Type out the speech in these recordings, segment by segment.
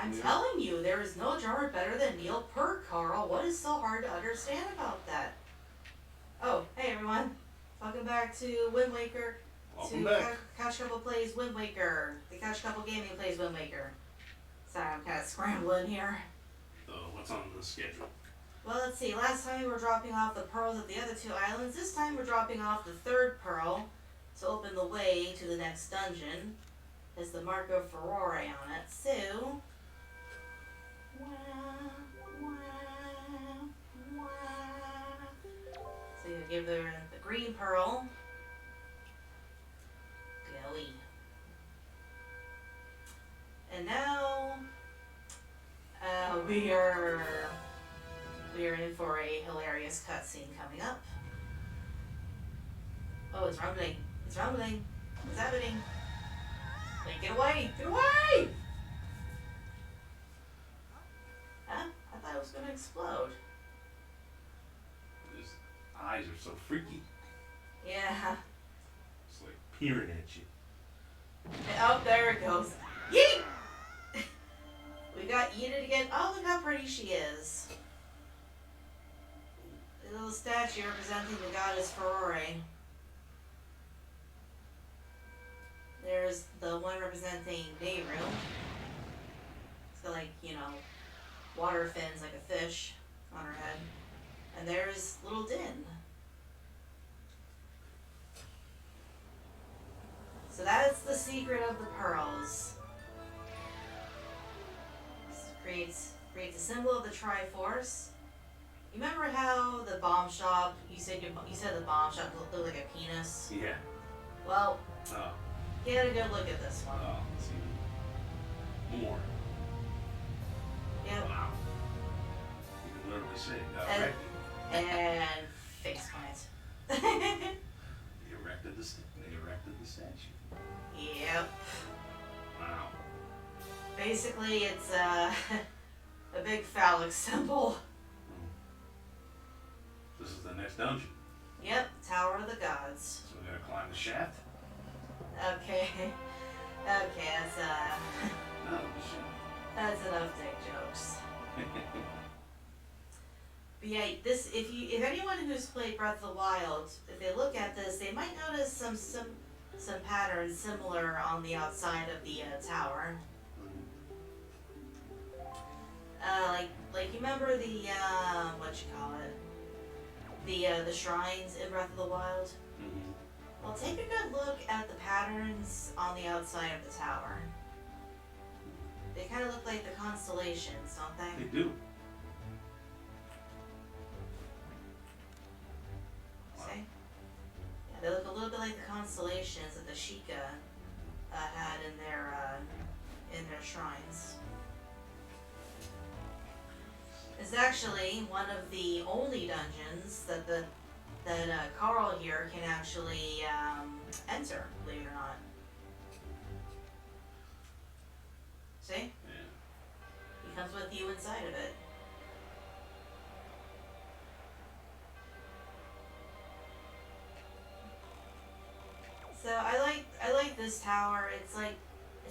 I'm telling you, there is no drummer better than Neil Peart, Carl. What is so hard to understand about that? Oh, hey everyone. Welcome back to Wind Waker. Welcome back. Couch Couple Plays Wind Waker. The Couch Couple Gaming Plays Wind Waker. Sorry, I'm kind of scrambling here. What's on the schedule? Well, let's see. Last time we were dropping off the pearls at the other two islands. This time we're dropping off the third pearl to open the way to the next dungeon. There's the mark of Furore on it. So, so you give her the green pearl. Gooey. And now we are in for a hilarious cutscene coming up. Oh, it's rumbling. It's rumbling. What's happening? Like, get away! Get away! Huh? I thought it was gonna explode. His eyes are so freaky. Yeah. It's like peering at you. Oh, there it goes. Yeet! We got yeeted again. Oh, look how pretty she is. The little statue representing the goddess Furore. There's the one representing Nehru. It's got, like, you know, water fins like a fish on her head. And there's little Din. So that's the secret of the pearls. This creates a symbol of the Triforce. You remember how the bomb shop? You said the bomb shop looked like a penis. Yeah. Well, Oh. get a good look at this one. Oh, let's see. More. Yep. Wow. You can literally say it. And face plant. They erected the statue. Yep. Wow. Basically, it's a big phallic symbol. This is the next dungeon. Yep, Tower of the Gods. So we're gonna climb the shaft. Okay. Okay, No, the shaft. that's enough dick jokes. But yeah, if anyone who's played Breath of the Wild, if they look at this, they might notice some patterns similar on the outside of the tower. Like you remember the what you call it, the shrines in Breath of the Wild. Mm-hmm. Well, take a good look at the patterns on the outside of the tower. They kind of look like the constellations, don't they? They do. See? Yeah, they look a little bit like the constellations that the Sheikah had in their shrines. It's actually one of the only dungeons that Carl here can actually enter, believe it or not. See? Yeah. He comes with you inside of it. So I like this tower. It's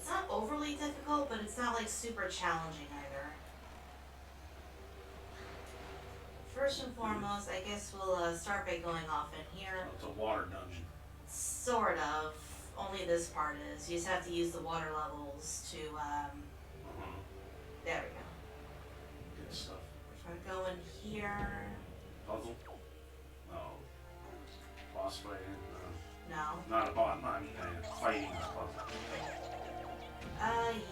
not overly difficult, but it's not like super challenging either. First and foremost, I guess we'll start by going off in here. It's a water dungeon. Sort of. Only this part is. You just have to use the water levels to, there we go. Good stuff. We're gonna go in here. Puzzle? No. Boss fight? No. Not a boss, I mean, fighting puzzle.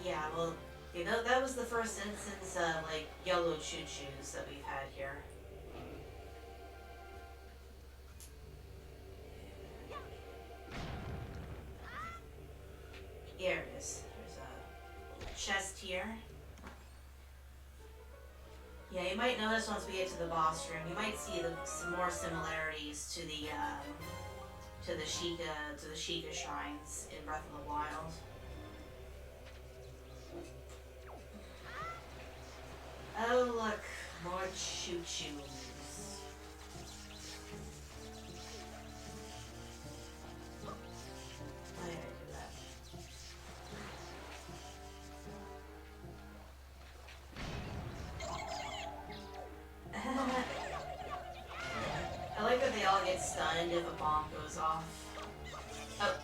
Yeah, well, you know, that was the first instance of, like, yellow choo-choos that we've had here. Here it is. There's a chest here. Yeah, you might notice once we get to the boss room, you might see some more similarities to the Sheikah shrines in Breath of the Wild. Oh look, more choo-choos. Why did I do that? get stunned if a bomb goes off. Oh.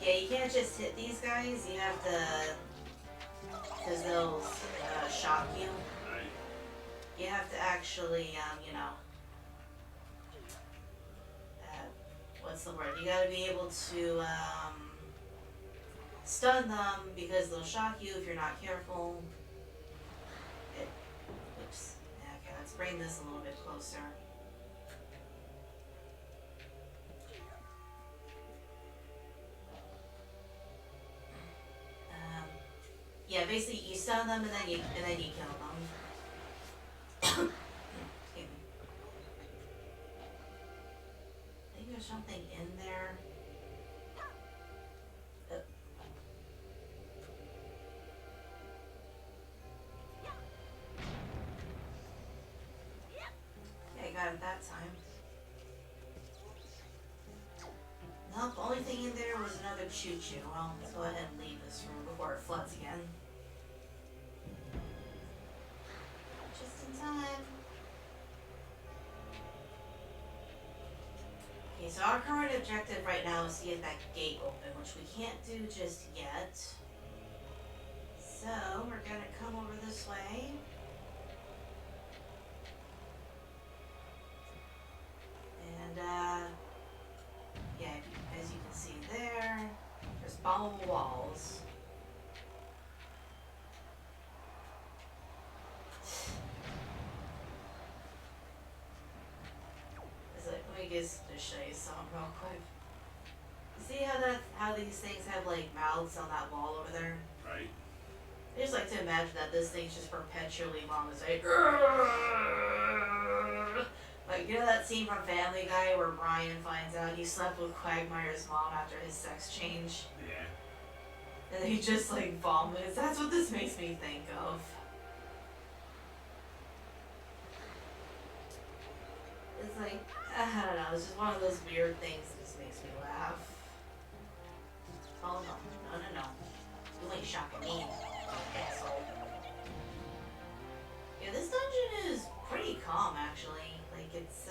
Yeah, you can't just hit these guys. You have to... Because they'll shock you. Right. You have to actually, you know... what's the word? You gotta be able to, stun them because they'll shock you if you're not careful. Oops. Okay, let's bring this a little bit closer. Yeah, basically you stun them and then you kill them. Excuse me. I think there's something in there. Yeah, I got it that time. Nope, the only thing in there was another choo-choo. Well, let's go ahead and leave this room before it floods again. Just in time. Okay, so our current objective right now is to get that gate open, which we can't do just yet. So, we're gonna come over this way. And, yeah, as you can see there, there's bombable walls. It's like, let me just show you something real quick. You see how these things have like mouths on that wall over there? Right. I just like to imagine that this thing's just perpetually vomiting. Like, you know that scene from Family Guy where Brian finds out he slept with Quagmire's mom after his sex change? Yeah. And then he just like vomits. That's what this makes me think of. It's like, I don't know, it's just one of those weird things that just makes me laugh. Oh no. You ain't shocking me, asshole. Yeah, this dungeon is pretty calm actually. Like it's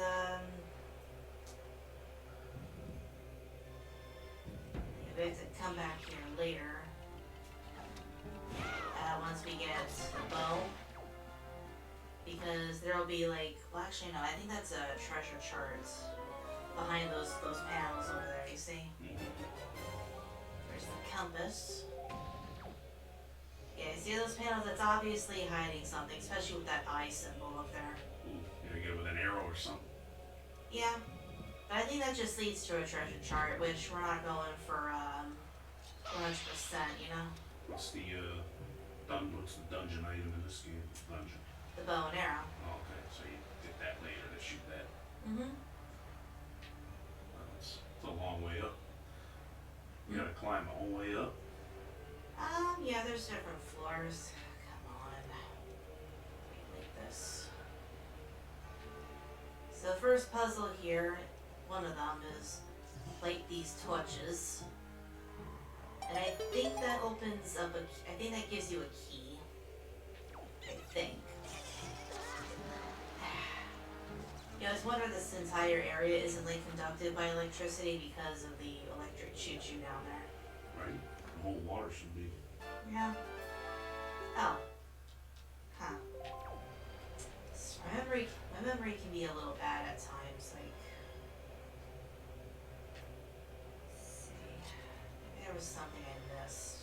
we have to come back here later. Once we get the bow. Because there'll be like, well actually no, I think that's a treasure chart behind those panels over there, you see? There's the compass. Yeah, you see those panels? That's obviously hiding something, especially with that eye symbol up there. Ooh, you gotta get it with an arrow or something. Yeah, but I think that just leads to a treasure chart, which we're not going for 100%, you know? What's the dungeon item in this game? Dungeon. The bow and arrow. Oh, okay, so you get that later to shoot that. Mm-hmm. Well, it's a long way up. You gotta climb the whole way up. Yeah, there's different floors. Come on. Like this. So the first puzzle here, one of them is light these torches. And I think that opens up I think that gives you a key. I think. You know, I was wondering this entire area isn't like conducted by electricity because of the electric choo-choo down there. Right? The whole water should be. Yeah. Oh. Huh. My memory can be a little bad at times, like. Let's see. Maybe there was something I missed.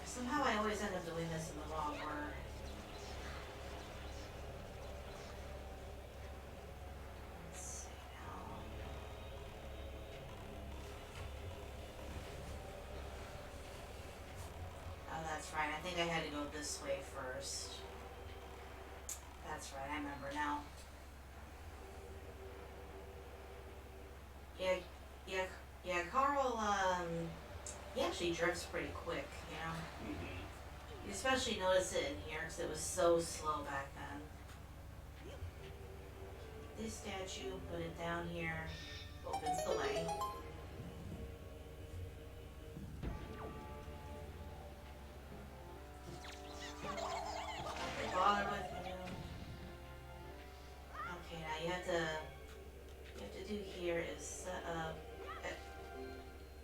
Somehow I always end up doing this in the wrong order. Let's see now. Oh, that's right. I think I had to go this way first. That's right. I remember now. Yeah, Carl, he actually drifts pretty quick, you know? Mm-hmm. You especially notice it in here because it was so slow back then. This statue, put it down here, opens the way. do here is set up.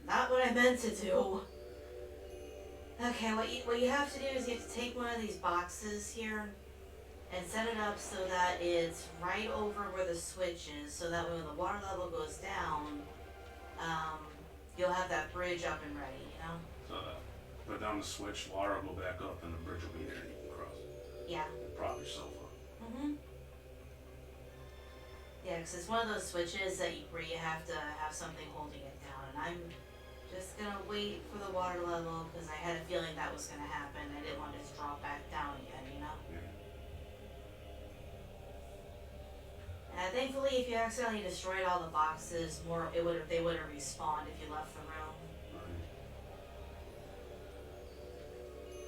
Not what I meant to do. Okay, what you have to do is you have to take one of these boxes here and set it up so that it's right over where the switch is, so that when the water level goes down, you'll have that bridge up and ready, you know? So put down the switch, water will go back up, and the bridge will be there and you can cross. Yeah. And prop yourself up. Yeah, because it's one of those switches where you have to have something holding it down, and I'm just gonna wait for the water level because I had a feeling that was gonna happen. I didn't want it to drop back down again, you know? Yeah. Thankfully, if you accidentally destroyed all the boxes, they would have respawned if you left the room. Right.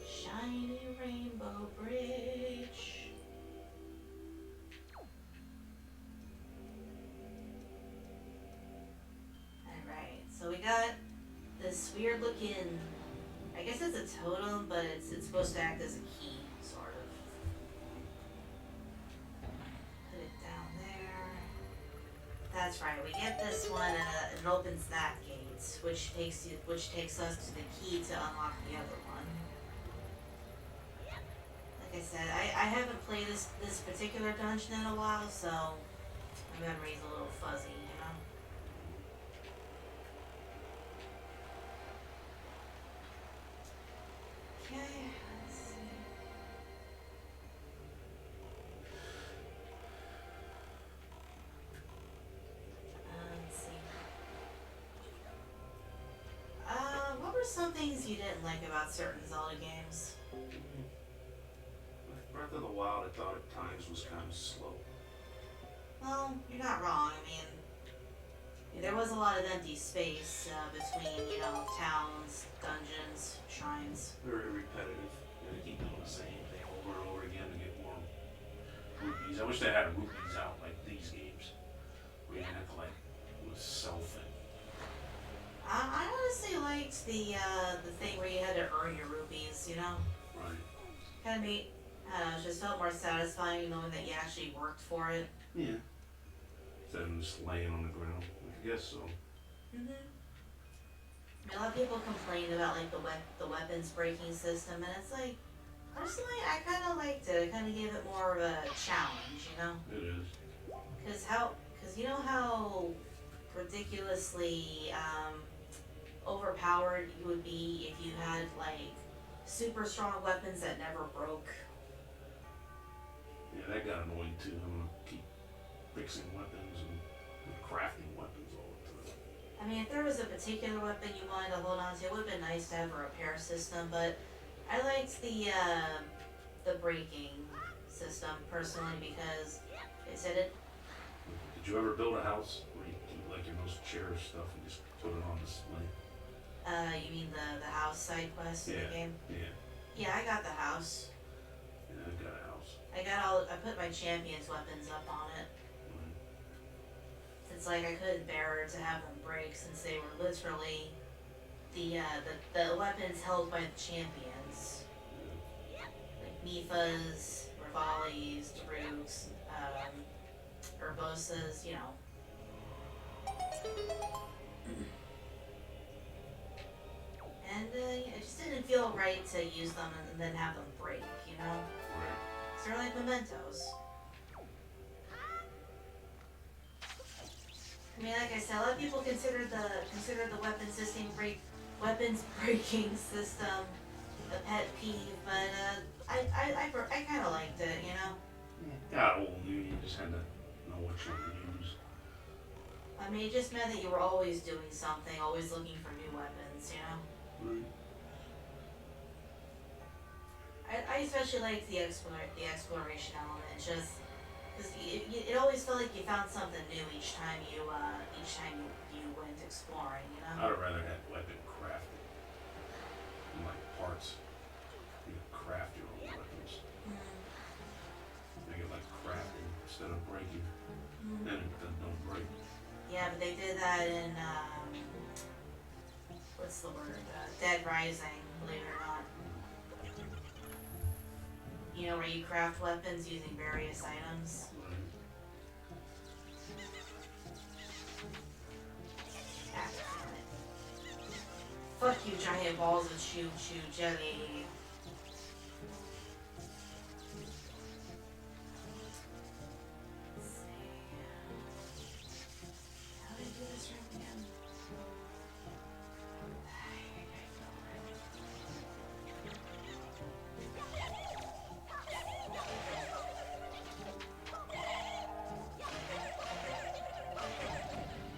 Shiny rainbow bridge. Alright, so we got this weird looking, I guess it's a totem, but it's supposed to act as a key, sort of. Put it down there. That's right, we get this one and it opens that gate, which takes us to the key to unlock the other one. Like I said, I haven't played this particular dungeon in a while, so my memory's a little fuzzy, you know? Okay, let's see. Let's see. What were some things you didn't like about certain Zelda games? With Breath of the Wild, I thought at times was kind of slow. Well, you're not wrong. I mean, there was a lot of empty space between, you know, towns, dungeons, shrines. Very repetitive. They keep doing the same thing over and over again to get more rupees. I wish they had rupees out like these games, where you didn't have to like sell things. I honestly liked the thing where you had to earn your rupees, you know? Right. Kind of neat. I don't know, it just felt more satisfying knowing that you actually worked for it. Yeah. Instead of just laying on the ground. I guess so. I mean, a lot of people complain about like the weapons breaking system, and it's like, personally, I kind of liked it. It kind of gave it more of a challenge, you know? It is. Because you know how ridiculously overpowered you would be if you had like super strong weapons that never broke. Yeah, that got annoying too. I'm gonna keep fixing weapons and crafting weapons all the time. I mean, if there was a particular weapon you wanted to hold on to, it would have been nice to have a repair system, but I liked the breaking system personally because it said it. Did you ever build a house where you keep like your most cherished stuff and just put it on display? You mean the house side quest in the game? Yeah. Yeah, I got the house. Yeah, I got a house. I put my champion's weapons up on it. Mm-hmm. It's like I couldn't bear to have them break since they were literally the weapons held by the champions. Like Mipha's, Rivali's, Daruk's, Urbosas, you know. And it just didn't feel right to use them and then have them break, you know? Right. So they're like mementos. I mean, like I said, a lot of people consider the weapons breaking system a pet peeve, but I kind of liked it, you know. Got old new. You just had to know what you would use. I mean, it just meant that you were always doing something, always looking for new weapons, you know. Right. I especially liked the exploration element, just because it always felt like you found something new each time you went exploring, you know. I'd have rather had weapon crafting, like parts. You could craft your own weapons. Make it like crafting instead of breaking. Then it don't break. Yeah, but they did that in what's the word? Dead Rising, believe it or not. You know, where you craft weapons using various items. cute giant balls of choo choo jelly. Let's see. How do I do this room again?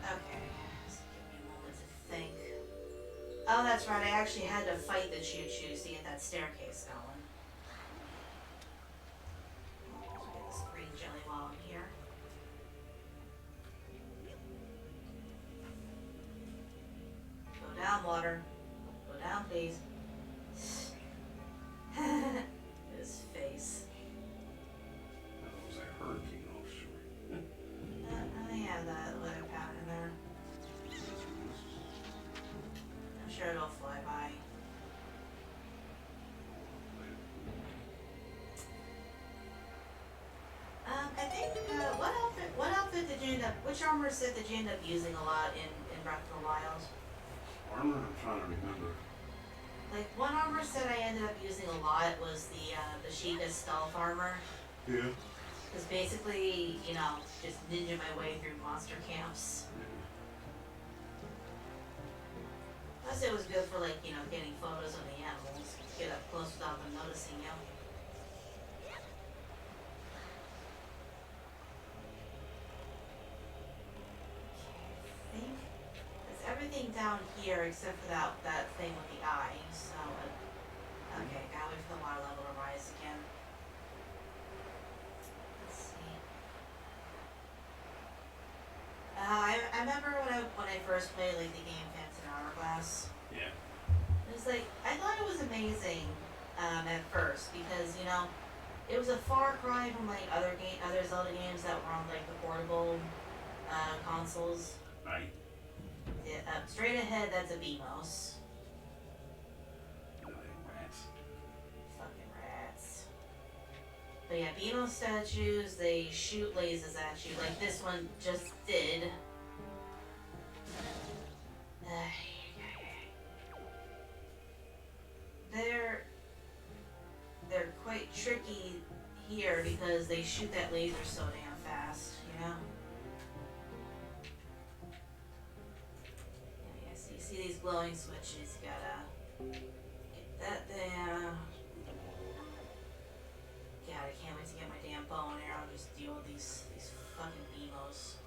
Okay, just give me a moment to think. Oh, that's right, I actually had to fight the choo-choos to get that staircase going. Let's get this green jelly while I'm here. Go down, water. Go down, please. His face. That was a hurricane offshore. Yeah, that weather pattern there. I'm sure it'll fly by. I think, what outfit did you end up, which armor set did you end up using a lot in Breath of the Wild? Armor? I'm trying to remember. Like, one armor set I ended up using a lot was the Sheikah stealth armor. Yeah. Because basically, you know, just ninja my way through monster camps. Plus it was good for, like, you know, getting photos of the animals. Get up close without them noticing you. I think that's everything down here except for that thing with the eye. So, okay, gotta wait for the water level to rise again. Let's see. I remember when I first played like the game Phantom Hourglass. Yeah. It was like I thought it was amazing at first because you know it was a far cry from like other Zelda games that were on like the portable consoles. Right. Yeah, straight ahead, that's a BMOS. Rats. Fucking rats. But yeah, BMOS statues, they shoot lasers at you, like this one just did. They're quite tricky here because they shoot that laser so damn fast, you know? Yeah, so you see these glowing switches, you gotta get that there. God, I can't wait to get my damn bow and arrow and just deal with these fucking emos.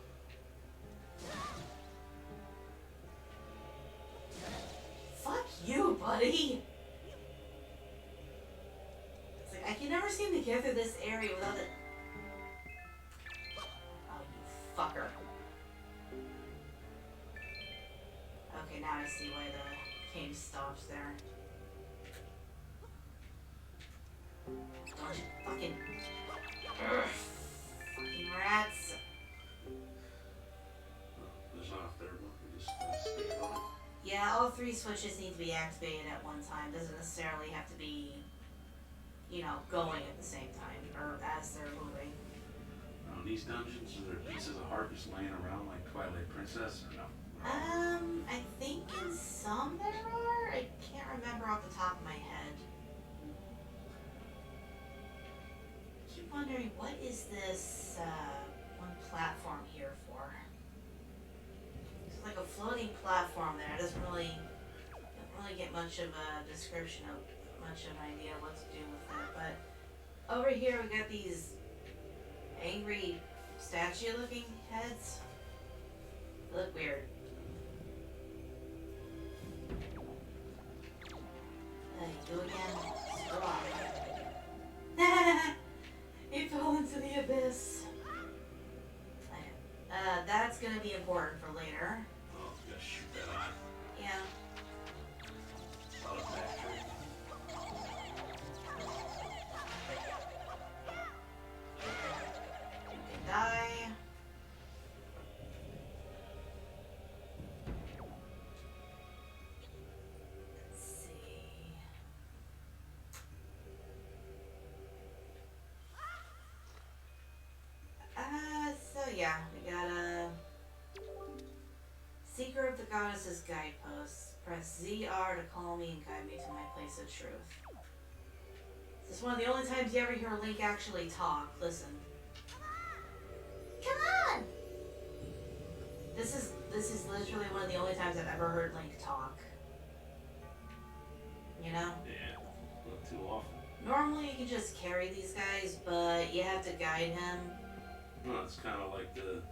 Fuck you, buddy! It's like, I can never seem to get through this area without it. Oh, you fucker. Okay, now I see why the game stops there. Don't you fucking... Ugh, fucking rats. There's not a third one. We just stay on it. Yeah, all three switches need to be activated at one time. Doesn't necessarily have to be, you know, going at the same time or as they're moving. Now, in these dungeons, are there pieces of heart just laying around like Twilight Princess or no? I think in some there are. I can't remember off the top of my head. I keep wondering, what is this one platform here for? It's like a floating platform there. It doesn't really, don't really get much of a description of, much of an idea what to do with it. But over here we got these angry statue-looking heads. They look weird. You go again. Screw off. He fell into the abyss. That's gonna be important for later. Oh, you gotta shoot that eye. Yeah. Out of factory. You can die. Let's see. So yeah, we gotta Seeker of the Goddess's guideposts. Press ZR to call me and guide me to my place of truth. This is one of the only times you ever hear Link actually talk. Listen. Come on! This is literally one of the only times I've ever heard Link talk. You know? Yeah, not too often. Normally you can just carry these guys, but you have to guide him. No, it's kind of like the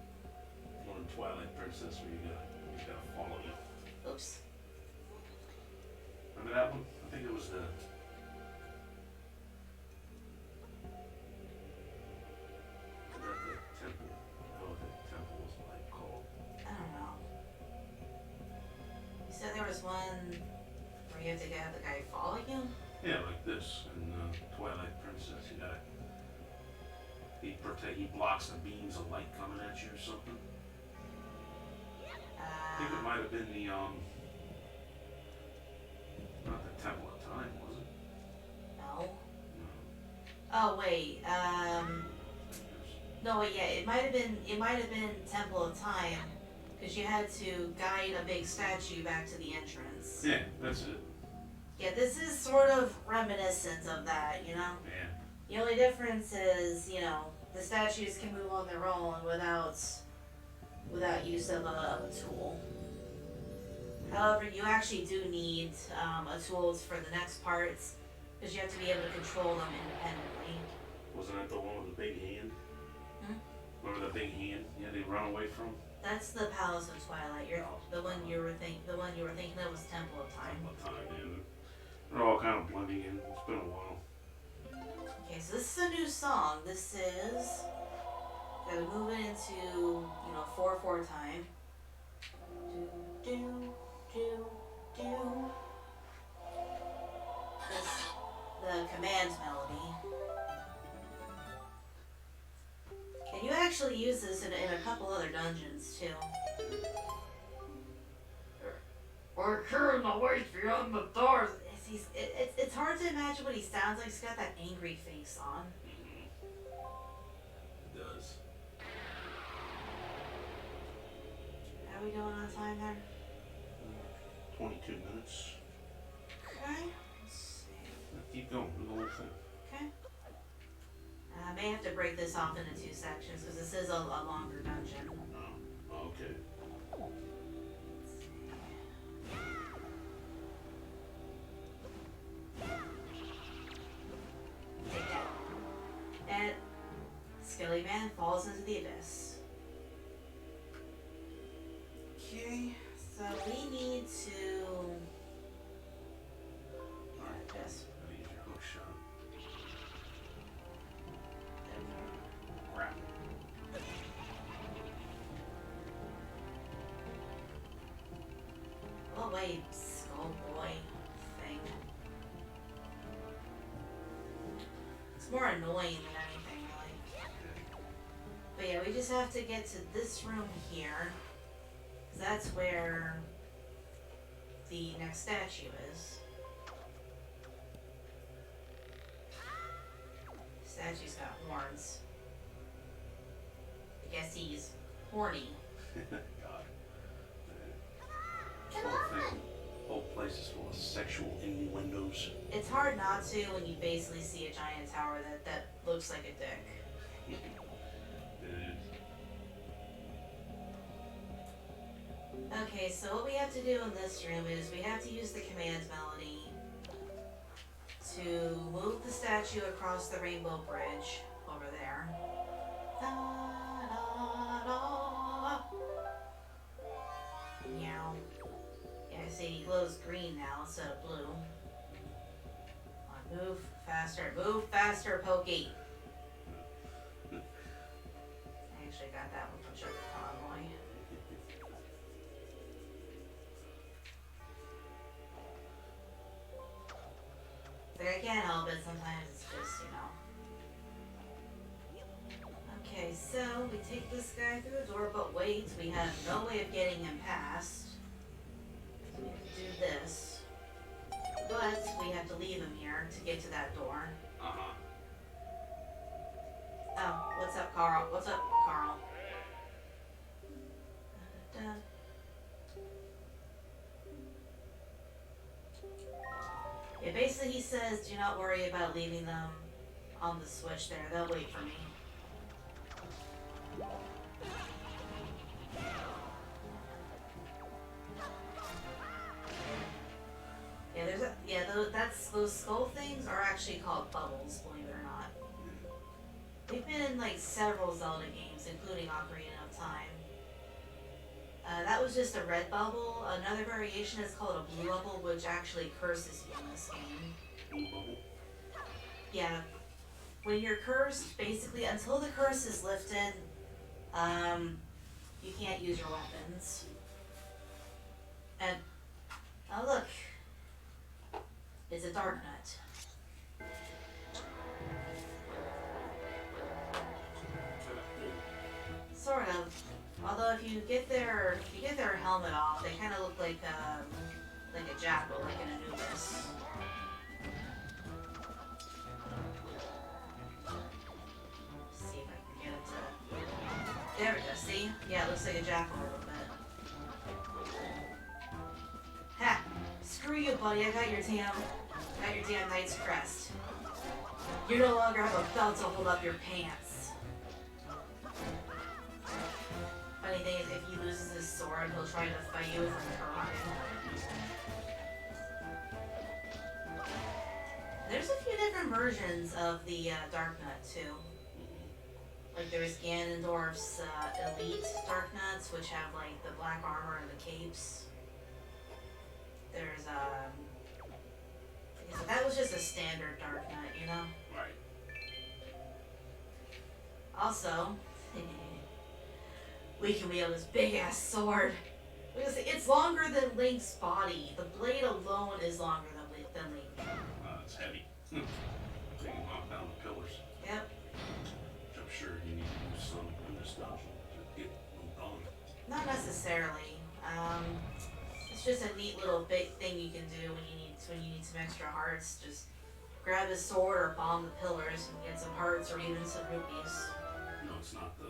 one in Twilight Princess where you gotta follow you. Oops. Remember that one? I think it was the. Was that the temple? Oh, the temple was like called. I don't know. You said there was one where you have to have the guy follow you? Yeah, like this in Twilight Princess. You gotta. He blocks the beams of light coming at you or something. I think it might have been the not the Temple of Time, was it? No. No. Oh wait. No wait. Yeah, it might have been Temple of Time, because you had to guide a big statue back to the entrance. Yeah, that's it. Yeah, this is sort of reminiscent of that, you know? Yeah. The only difference is, you know, the statues can move on their own without use of a tool. However, you actually do need a tool for the next parts, because you have to be able to control them independently. Wasn't that the one with the big hand? Hmm? Remember the big hand? Yeah, they run away from. That's the Palace of Twilight. The one you were thinking of was Temple of Time. Temple of Time, yeah. They're all kind of blending in. It's been a while. Okay, so this is a new song. This is gotta move it into 4/4 time. Do do do do. This the command melody. And you actually use this in a couple other dungeons too. Or turn the lights beyond the doors. It's hard to imagine what he sounds like. He's got that angry face on. It does. How are we doing on time there? 22 minutes. Okay. Let's see. Keep going. Do the whole thing. Okay. I may have to break this off into 2 sections because this is a longer dungeon. Oh, okay. And Skilly Man falls into the abyss. Okay, so we need to. Just. Gotta use your hook shot. Crap. Oh wait, Skull Boy thing. It's more annoying than anything, really. But yeah, we just have to get to this room here. 'Cause that's where the next statue is. Statue's got horns. I guess he's horny. God. Come Whole on! thing, whole place is full of sexual innuendos. It's hard not to when you basically see a giant tower that looks like a dick. Okay, so what we have to do in this room is we have to use the command melody to move the statue across the rainbow bridge over there. Da, da, da. Meow. Yeah, I see he glows green now instead of blue. Come on, move faster, Pokey. I actually got that one from Sugar Convoy. Like, I can't help it, sometimes it's just, Okay, so we take this guy through the door, but wait, we have no way of getting him past. So we have to do this. But we have to leave him here to get to that door. Uh-huh. Oh, what's up, Carl? What's up, Carl? Da, da, da. Yeah, basically he says, do not worry about leaving them on the switch there. They'll wait for me. Yeah, those skull things are actually called bubbles, believe it or not. They've been in like several Zelda games, including Ocarina of Time. That was just a red bubble. Another variation is called a blue bubble, which actually curses you in this game. Blue bubble. Yeah, when you're cursed, basically until the curse is lifted, you can't use your weapons. And oh look, it's a Darknut. Sort of. Although if you get their helmet off, they kind of look like a jackal, like an Anubis. See if I can get it to. There we go. See? Yeah, it looks like a jackal a little bit. Ha! Screw you, buddy. I got your damn knight's crest. You no longer have a belt to hold up your pants. Funny thing is, if he loses his sword, he'll try to fight you with a karate. There's a few different versions of the Darknut too. Like there's Ganondorf's elite Darknuts, which have like the black armor and the capes. There's so that was just a standard Darknut, you know. Right. Also, we can wield this big ass sword. Because it's longer than Link's body. The blade alone is longer than Link. It's heavy. So you can knock down the pillars. Yep. Which I'm sure you need to do some in this dungeon to get moved on. Not necessarily. It's just a neat little big thing you can do when you need some extra hearts. Just grab his sword or bomb the pillars and get some hearts or even some rupees. No, it's not the.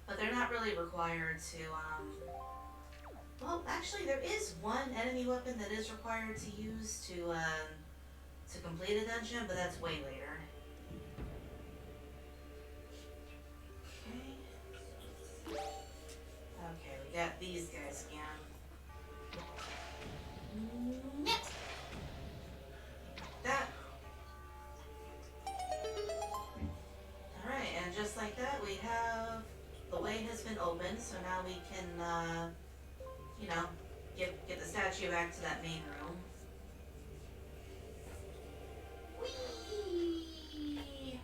But they're not really required to, well, actually there is one enemy weapon that is required to use to complete a dungeon, but that's way later. Okay. Okay, we got these guys again. That. Alright, and just like that, we have the way has been opened, so now we can, you know, get the statue back to that main room. Whee!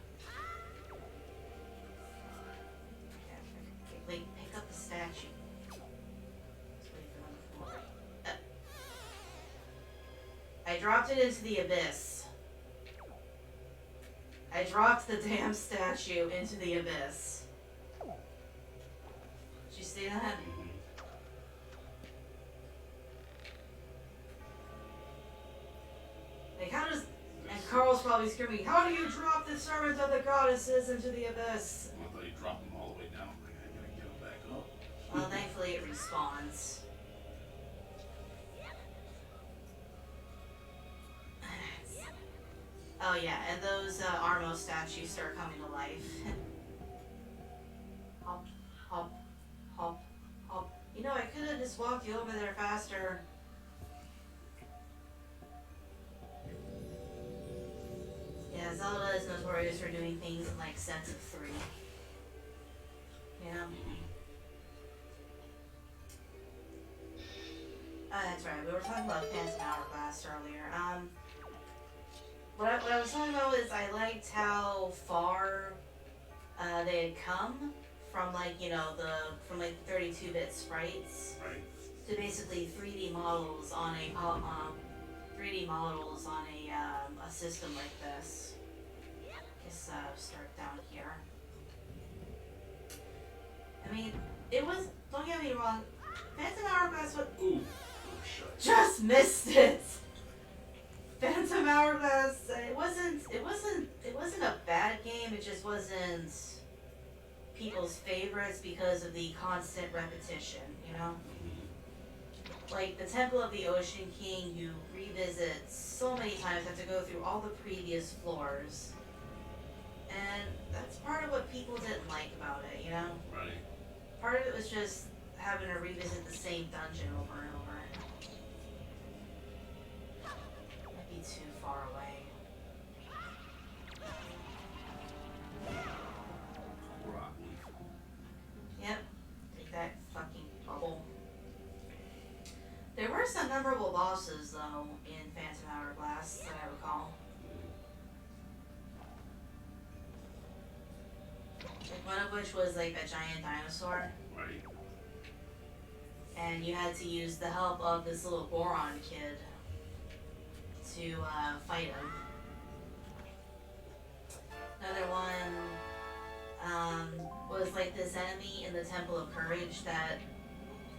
Okay, wait, pick up the statue. Let's wait for them to fall. I dropped it into the abyss. I dropped the damn statue into the abyss. Did you see that? Like, how does... And Carl's probably screaming, how do you drop the servant of the goddesses into the abyss? I thought you dropped them all the way down. Like, I gotta get them back up. Well, thankfully it respawns. Oh yeah, and those Armo statues start coming to life. Hop, hop, hop, hop. You know, I could have just walked you over there faster. Yeah, Zelda is notorious for doing things in like sets of 3. You know? Oh, that's right. We were talking about Phantom Hourglass earlier. What I was talking about is I liked how far they had come from like, you know, from like 32-bit sprites Right. to basically 3D models on a 3D models on a system like this. Just start down here. I mean, it was, don't get me wrong, Phantom Hourglass was Ooh. Oh, shut. just missed it. Phantom Hourglass, it wasn't a bad game, it just wasn't people's favorites because of the constant repetition, you know? like the Temple of the Ocean King, you revisit so many times, have to go through all the previous floors. And that's part of what people didn't like about it, you know? Right. Part of it was just having to revisit the same dungeon over and over. Might be too far away. Rock leaf. Yep. Take that fucking bubble. There were some memorable bosses, though, in Phantom Hourglass that I recall. Like one of which was like a giant dinosaur. Right. And you had to use the help of this little Goron kid to fight him. Another one was like this enemy in the Temple of Courage that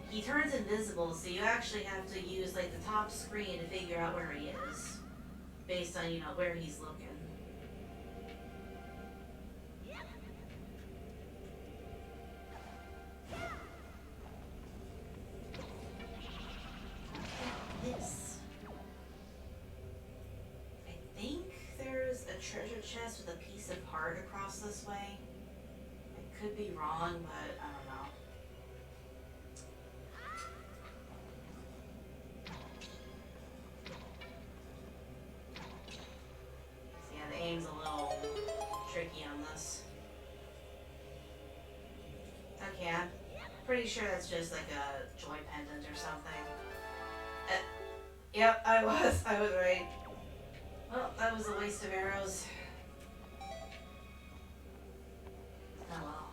he turns invisible, so you actually have to use like the top screen to figure out where he is, based on, you know, where he's looking. This. I think there's a treasure chest with a piece of heart across this way. I could be wrong, but I don't know. So yeah, the aim's a little tricky on this. Okay, I'm pretty sure that's just like a joy pendant or something. Yep, I was right. Well, that was a waste of arrows. Oh well.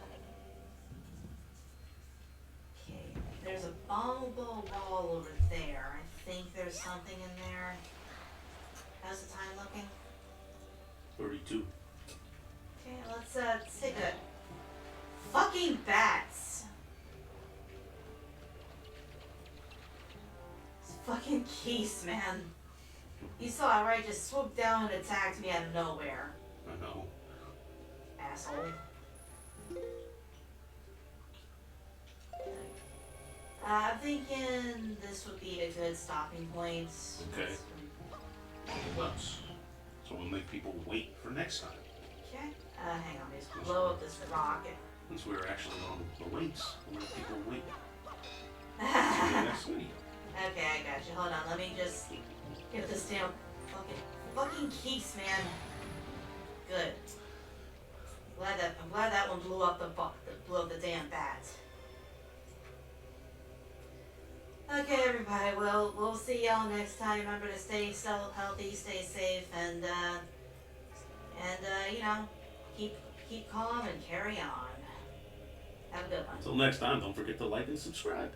Okay, there's a Balbo wall over there. I think there's something in there. How's the time looking? 32. Okay, let's take a fucking bats. This fucking Keese, man. You saw it, right? Just swooped down and attacked me out of nowhere. I know. Asshole. I'm thinking this would be a good stopping point. Okay. Nuts. So we'll make people wait for next time. Okay. Hang on, just blow up this rock. Since we're actually on the waits, we'll make people wait. See you next video. Okay, I got you. Hold on, let me just get this damn fucking Keese, man. Good. I'm glad that one blew up blew up the damn bat. Okay, everybody. Well, we'll see y'all next time. Remember to stay healthy, stay safe, and you know, keep calm and carry on. Have a good one. Until next time, don't forget to like and subscribe.